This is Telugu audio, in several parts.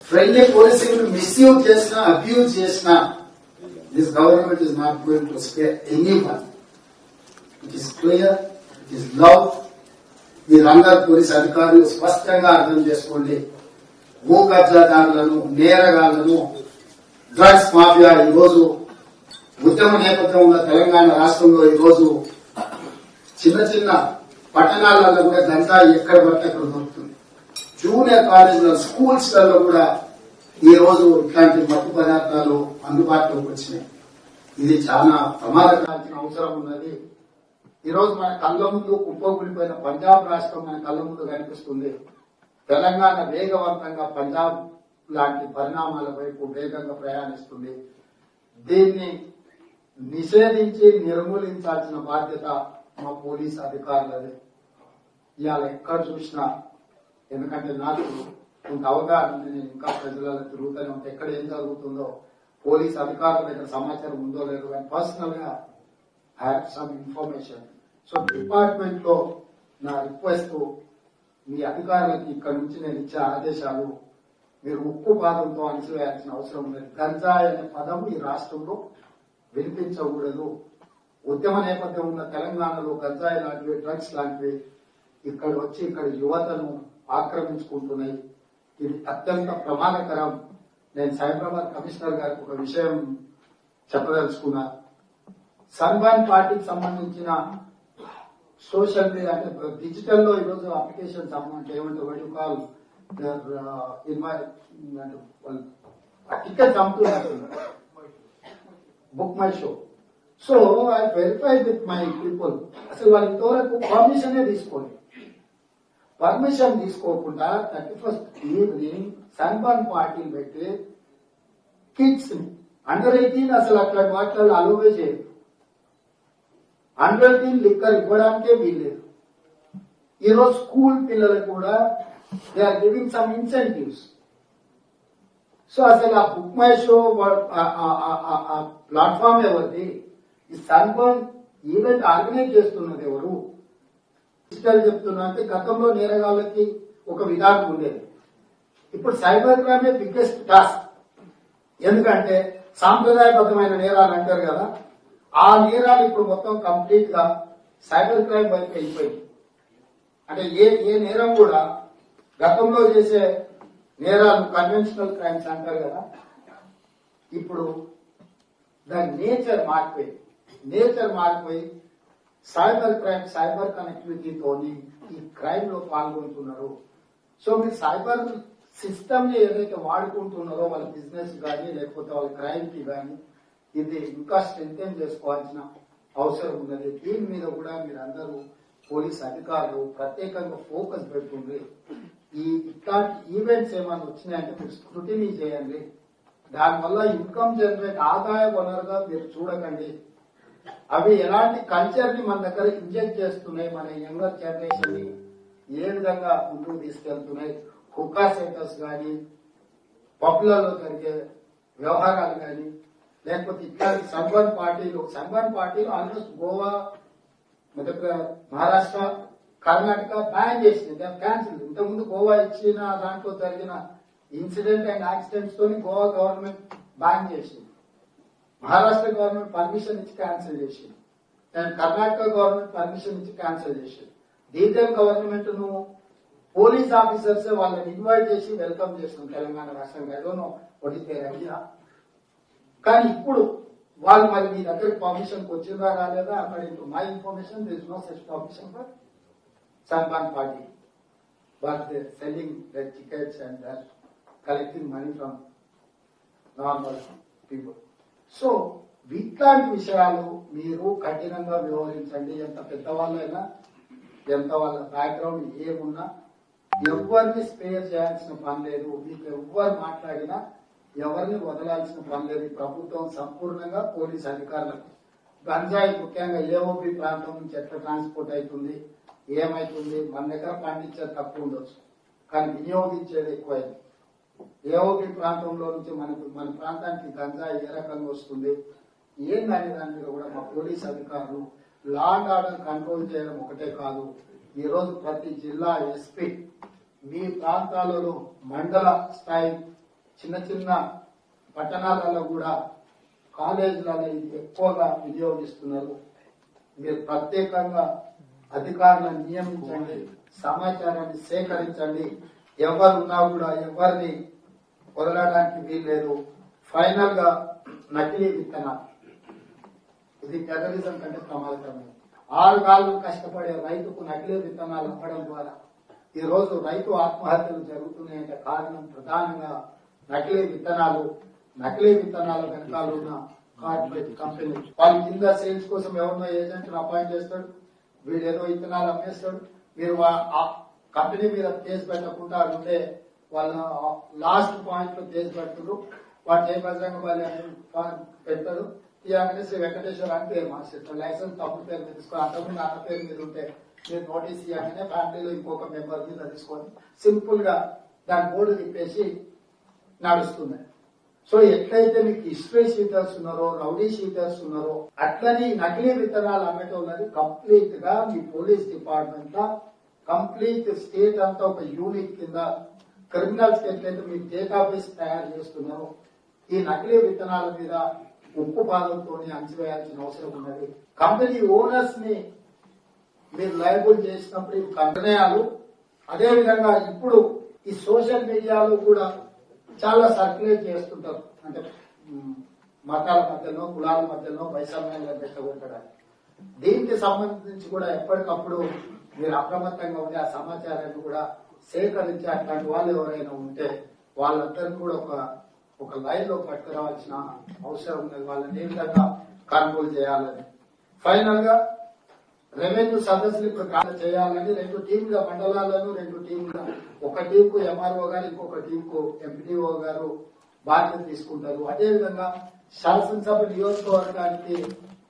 ఫ్రెండ్లీ పోలీసింగ్ మిస్యూజ్ చేసినా అబ్యూజ్ చేసినా this government is not going to spare anyone. It is clear, it is love. మీరందరూ పోలీస్ అధికారులు స్పష్టంగా అర్థం చేసుకోండి. భూ కబ్జాదారులను, నేరగాళ్లను, డ్రగ్స్ మాఫియా ఈరోజు ఉద్యమ నేపథ్యం ఉన్న తెలంగాణ రాష్ట్రంలో ఈరోజు చిన్న చిన్న పట్టణాలలో కూడా గంజాయి ఎక్కడ పడితే అక్కడ దొరుకుతుంది. జూనియర్ కాలేజీల స్కూల్స్ లలో కూడా ఈ రోజు ఇట్లాంటి మత్తు పదార్థాలు అందుబాటులోకి వచ్చినాయి. ఇది చాలా ప్రమాదకరాల్సిన అవసరం ఉన్నది. ఈ రోజు మన కళ్ళ ముందు కుప్పకూలిపోయిన పంజాబ్ రాష్ట్రం మన కళ్ళ ముందు కనిపిస్తుంది. తెలంగాణ వేగవంతంగా పంజాబ్ లాంటి పరిణామాల వైపు వేగంగా ప్రయాణిస్తుంది. దీన్ని నిషేధించి నిర్మూలించాల్సిన బాధ్యత మా పోలీస్ అధికారులదే. ఇవాళ ఎక్కడ చూసినా, ఎందుకంటే నాకు కొంత అవగాహన ఉంది, నేను ఇంకా ప్రజలలో తిరుగుతూనే ఉంటే ఎక్కడ ఏం జరుగుతుందో పోలీస్ అధికారుల దగ్గర సమాచారం ఉందో లేదో, కానీ పర్సనల్ గా I have some information. So department లో నా రిక్వెస్ట్, మీ అధికారులకి ఇక్కడ నుంచి నేను ఇచ్చే ఆదేశాలు మీరు ఉక్కు పాదంతో అణిచివేయాల్సిన అవసరం లేదు. గంజాయి అనే పదం ఈ రాష్ట్రంలో వినిపించకూడదు. ఉద్యమ నేపథ్యం ఉన్న తెలంగాణలో గంజాయి లాంటివి, డ్రగ్స్ లాంటివి ఇక్కడ వచ్చి ఇక్కడ యువతను ఆక్రమించుకుంటున్నాయి. ఇది అత్యంత ప్రమాదకరం. నేను సైబరాబాద్ కమిషనర్ గారికి ఒక విషయం చెప్పదలుచుకున్నా. సన్బాన్ పార్టీకి సంబంధించిన సోషల్ మీడియా అంటే డిజిటల్ లో ఈరోజు అప్లికేషన్ సంబంధించి ఏమంటే కాల్ టికెట్స్ అమ్ముతున్నారు, book my show. So I verified with my people. అసలు వాళ్ళు ఇంతవరకు పర్మిషన్ తీసుకోండి. పర్మిషన్ తీసుకోకుండా 31st ఈవినింగ్ సన్బాన్ పార్టీలు పెట్టి కిడ్స్ అండర్ 18 అసలు అట్లా వాటిలో అలోవే చేయదు. అండర్ 18 లిక్కర్ ఇవ్వడానికే వీల్లేదు. ఈరోజు స్కూల్ పిల్లలకు కూడా they are giving some incentives. So అసలు ఆ బుక్ మై షో ప్లాట్ఫామ్ ఎవరిది? ఈ సన్బర్న్ ఈవెంట్ ఆర్గనైజ్ చేస్తున్నది ఎవరు? డిజిటల్ చెప్తున్నా అంటే గతంలో నేరగాళ్ళకి ఒక విధానం ఉండేది. ఇప్పుడు సైబర్ క్రైమే బిగ్గెస్ట్ టాస్క్. ఎందుకంటే సాంప్రదాయబద్ధమైన నేరాలు అంటారు కదా, ఆ నేరాలు ఇప్పుడు మొత్తం కంప్లీట్ గా సైబర్ క్రైమ్ వైపు వెళ్ళిపోయింది. అంటే ఏ నేరం కూడా గతంలో చేసే నేరాలు కన్వెన్షనల్ క్రైమ్స్ అంటారు కదా, ఇప్పుడు దాని నేచర్ మారిపోయి సైబర్ క్రైమ్, సైబర్ కనెక్టివిటీతో ఈ క్రైమ్ లో పాల్గొంటున్నారు. సో మీరు సైబర్ సిస్టమ్ ని ఏదైతే వాడుకుంటున్నారో వాళ్ళ బిజినెస్ కానీ లేకపోతే వాళ్ళ క్రైమ్ కి కానీ, ఇది ఇంకా స్ట్రెంథెన్ చేసుకోవాల్సిన అవసరం ఉన్నది. దీని మీద కూడా మీరందరూ పోలీస్ అధికారులు ప్రత్యేకంగా ఫోకస్ పెడుతుంది. ఇట్లాంటి ఈవెంట్స్ ఏమైనా వచ్చినాయంటే మీరు స్క్రూటినీ చేయండి. దానివల్ల ఇన్కమ్ జనరేట్ ఆదాయ వనరుగా మీరు చూడకండి. అవి ఎలాంటి కల్చర్ ని మన దగ్గర ఇంజెక్ట్ చేస్తున్నాయి, మన యంగర్ జనరేషన్ ని ఏ విధంగా ముందుకు తీసుకెళ్తున్నాయి. హుక్కా సెంటర్స్ కానీ, పబ్లలో జరిగే వ్యవహారాలు కానీ, లేకపోతే ఇట్లాంటి సన్బర్న్ పార్టీలు ఆల్మోస్ట్ గోవా, మహారాష్ట్ర, కర్ణాటక బ్యాన్ చేసింది, క్యాన్సిల్. ఇంతకుముందు గోవా ఇచ్చిన దాంట్లో జరిగిన ఇన్సిడెంట్ అండ్ యాక్సిడెంట్స్ తోని గోవా గవర్నమెంట్ బ్యాన్ చేసింది, మహారాష్ట్ర గవర్నమెంట్ పర్మిషన్ ఇచ్చి క్యాన్సిల్ చేసింది, అండ్ కర్ణాటక గవర్నమెంట్ పర్మిషన్ ఇచ్చి క్యాన్సిల్ చేసింది. డీటెయిల్ గవర్నమెంట్ ను పోలీస్ ఆఫీసర్స్ వాళ్ళని ఇన్వైట్ చేసి వెల్కమ్ చేస్తున్నాం తెలంగాణ రాష్ట్రంగా. ఏదోనో ఒడితే ఐడియా. కానీ ఇప్పుడు వాళ్ళు మరి మీ దగ్గరికి పర్మిషన్ వచ్చిందా రాలేదా? According to my information there is no such permission for Sunburn party. But they selling the tickets and they collecting money from normal people. So ఇట్లాంటి విషయాలు మీరు కఠినంగా వ్యవహరించండి. ఎంత పెద్దవాళ్ళైనా, ఎంత వాళ్ళ బ్యాక్గ్రౌండ్ ఏమున్నా ఎవరిని స్పేర్ చేయాల్సిన పని లేదు. మీకు ఎవరు మాట్లాడినా ఎవరిని వదలాల్సిన పని లేదు. ప్రభుత్వం సంపూర్ణంగా పోలీస్ అధికారులకు గంజాయి ముఖ్యంగా ఏఓబి ప్రాంతం నుంచి ఎట్లా ట్రాన్స్పోర్ట్ అవుతుంది, ఏమైతుంది, మన దగ్గర పండించేది తక్కువ ఉండొచ్చు కానీ వినియోగించేది ఎక్కువైంది. ఏఓబి ప్రాంతంలో నుంచి మన ప్రాంతానికి గంజాయి ఏ రకంగా వస్తుంది ఏందనే దాని మీద కూడా మా పోలీస్ అధికారులు లా అండ్ ఆర్డర్ కంట్రోల్ చేయడం ఒకటే కాదు, ఈ రోజు ప్రతి జిల్లా ఎస్పీ మీ ప్రాంతాలలో మండల స్థాయి చిన్న చిన్న పట్టణాలలో కూడా కాలేజీలలో ఇది ఎక్కువగా వినియోగిస్తున్నారు. మీరు ప్రత్యేకంగా అధికారులను నియమించండి, సమాచారాన్ని సేకరించండి. ఎవరున్నా కూడా ఎవరిని వదలడానికి వీల్లేదు. ఫైనల్ గా నకిలీ విత్తనాలు ఇది టెర్రరిజం కంటే ప్రమాదకరమైనది. 6 కాళ్ళు కష్టపడే రైతుకు నకిలీ విత్తనాలు అమ్మడం ద్వారా ఈ రోజు రైతు ఆత్మహత్యలు జరుగుతున్నాయంటే కారణం ప్రధానంగా నకిలీ విత్తనాలు. నకిలీ విత్తనాల వెనకాల ఉన్న కార్పొరేట్ కంపెనీ వాళ్ళ కింద సేల్స్ కోసం ఎవరినో ఏజెంట్ అపాయింట్ చేస్తాడు, వీడు ఏదో విత్తనాలు అమ్మేస్తాడు. మీరు ఆ కంపెనీ మీద కేసు పెట్టకుండా ఉంటే వాళ్ళ లాస్ట్ పాయింట్ లో కేసు పెడుతున్నారు. వాడు జయబజరంగ బలి అని పెడతాడు. ఇలాగనే శ్రీ వెంకటేశ్వర అని పేరు మార్చేస్తారు. లైసెన్స్ తప్పు పేరు మీద తీసుకొని అంతకుముందు అన్న పేరు మీద ఉంటే మీరు నోటీస్ ఇవ్వగానే ఫ్యామిలీలో ఇంకొక మెంబర్ మీద తీసుకొని సింపుల్ గా దాని బోర్డు తిప్పేసి నడుస్తుంది. సో ఎట్లయితే మీకు హిస్టరీ షీటర్స్ ఉన్నారో, రౌడీ షీటర్స్ ఉన్నారో, అట్లని నకిలీ విత్తనాలు అమ్మేటోళ్ళని కంప్లీట్ గా మీ పోలీస్ డిపార్ట్మెంట్ లా కంప్లీట్ స్టేట్ అంతా ఒక యూనిట్ కింద క్రిమినల్స్ కి ఎట్లయితే మీరు డేటాబేస్ తయారు చేస్తున్నారో ఈ నకిలీ విత్తనాల మీద ఉప్పు పాదంతో అంచివేయాల్సిన అవసరం ఉన్నది. కంపెనీ ఓనర్స్ ని మీరు లయబుల్ చేసినప్పుడు ఈ నిర్ణయాలు అదేవిధంగా ఇప్పుడు ఈ సోషల్ మీడియాలో కూడా చాలా సర్క్యులేట్ చేస్తుంటారు. అంటే మతాల మధ్యలో, కులాల మధ్యలో వైషమ్యాలను పెట్టగొట్టడానికి. దీనికి సంబంధించి కూడా ఎప్పటికప్పుడు మీరు అప్రమత్తంగా ఉండి ఆ సమాచారాన్ని కూడా సేకరించి అట్లాంటి వాళ్ళు ఎవరైనా ఉంటే వాళ్ళందరినీ కూడా ఒక లైన్ లో పట్టుకురావాల్సిన అవసరం ఉన్నది. వాళ్ళని ఏ విధంగా కంట్రోల్ చేయాలని. ఫైనల్ గా రెవెన్యూ సదస్సులు ఇప్పుడు చేయాలని 2 టీంల మండలాలను 2 టీంల ఒక టీంకు ఎంఆర్ఓ గారు, ఇంకొక టీంకు ఎంపీడీఓ గారు బాధ్యత తీసుకుంటారు. అదేవిధంగా శాసనసభ నియోజకవర్గానికి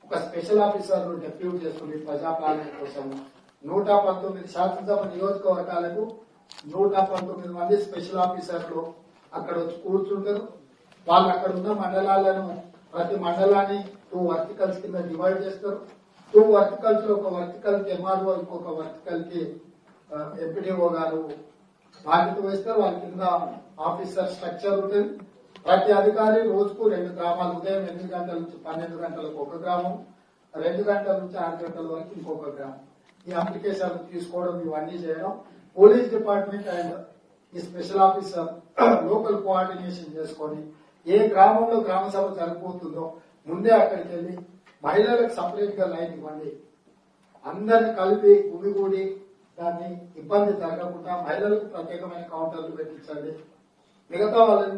ఒక స్పెషల్ ఆఫీసర్ డెప్యూట్ చేస్తుంది ప్రజాపాలన కోసం. 119 శాసనసభ నియోజకవర్గాలకు 119 మంది స్పెషల్ ఆఫీసర్లు అక్కడ వచ్చి కూర్చుంటారు. వాళ్ళు అక్కడ ఉన్న మండలాలను ప్రతి మండలాన్ని 2 వర్టికల్స్ కింద డివైడ్ చేస్తారు. 2 వర్టికల్స్ లో ఒక వర్టికల్ కి ఎంఆర్ఓ, ఇంకొక వర్టికల్ కి ఎంపీడీఓ గారు బాధ్యత వహిస్తారు. వాళ్ళ కింద ఆఫీసర్ స్ట్రక్చర్ ఉంటుంది. ప్రతి అధికారి రోజుకు 2 గ్రామాలు, ఉదయం 8 గంటల నుంచి 12 గంటలకు ఒక గ్రామం, 2 గంటల నుంచి 6 గంటల వరకు ఇంకొక గ్రామం. ఈ అప్లికేషన్లు తీసుకోవడం, ఇవన్నీ చేయడం పోలీస్ డిపార్ట్మెంట్ అండ్ ఈ స్పెషల్ ఆఫీసర్ లోకల్ కోఆర్డినేషన్ చేసుకొని ఏ గ్రామంలో గ్రామ సభ జరగబోతుందో ముందే అక్కడికి వెళ్లి మహిళలకు సపరేట్ గా లైన్ ఇవ్వండి. అందరిని కలిపి గుమిగూడి దాన్ని ఇబ్బంది జరగకుండా మహిళలకు ప్రత్యేకమైన కౌంటర్లు పెట్టించండి. మిగతా వాళ్ళని